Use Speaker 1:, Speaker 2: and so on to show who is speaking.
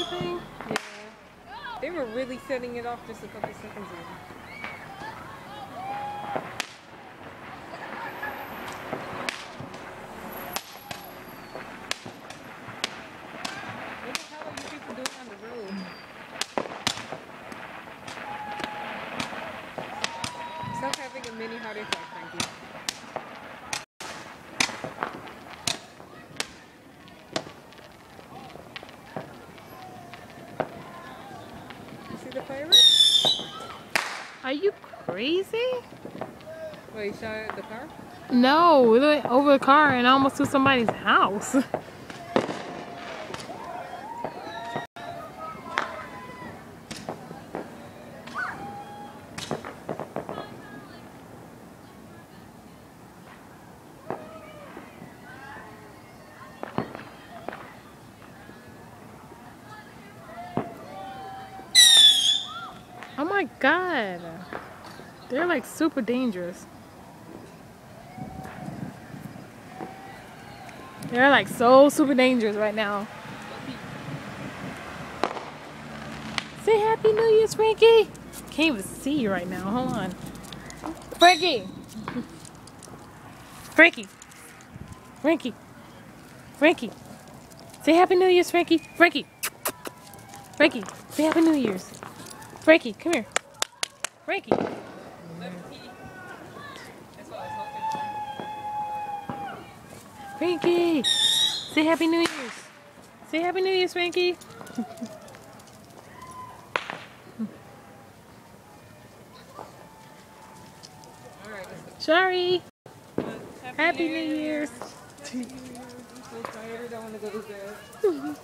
Speaker 1: thing?
Speaker 2: Yeah. They were really setting it off just a couple seconds ago. What the hell are you people doing on the road? Stop having a mini heart attack, Frankie. You see the fireworks?
Speaker 1: Are you crazy?
Speaker 2: Wait, you shot at the car?
Speaker 1: No, we went over the car and almost to somebody's house. Oh my God. They're like super dangerous. They're like so super dangerous right now. Say Happy New Year's, Frankie. Can't even see you right now. Hold on. Frankie. Frankie. Frankie. Frankie. Say Happy New Year's, Frankie. Frankie. Frankie. Say Happy New Year's. Frankie, come here. Frankie.
Speaker 2: That's what I was hoping for.
Speaker 1: Frankie. Say Happy New Year's. Say Happy New Year's, Frankie.
Speaker 2: Alright,
Speaker 1: Sorry.
Speaker 2: Happy
Speaker 1: Happy New Year's.
Speaker 2: Happy New Year's. I'm so tired. I want to go to bed.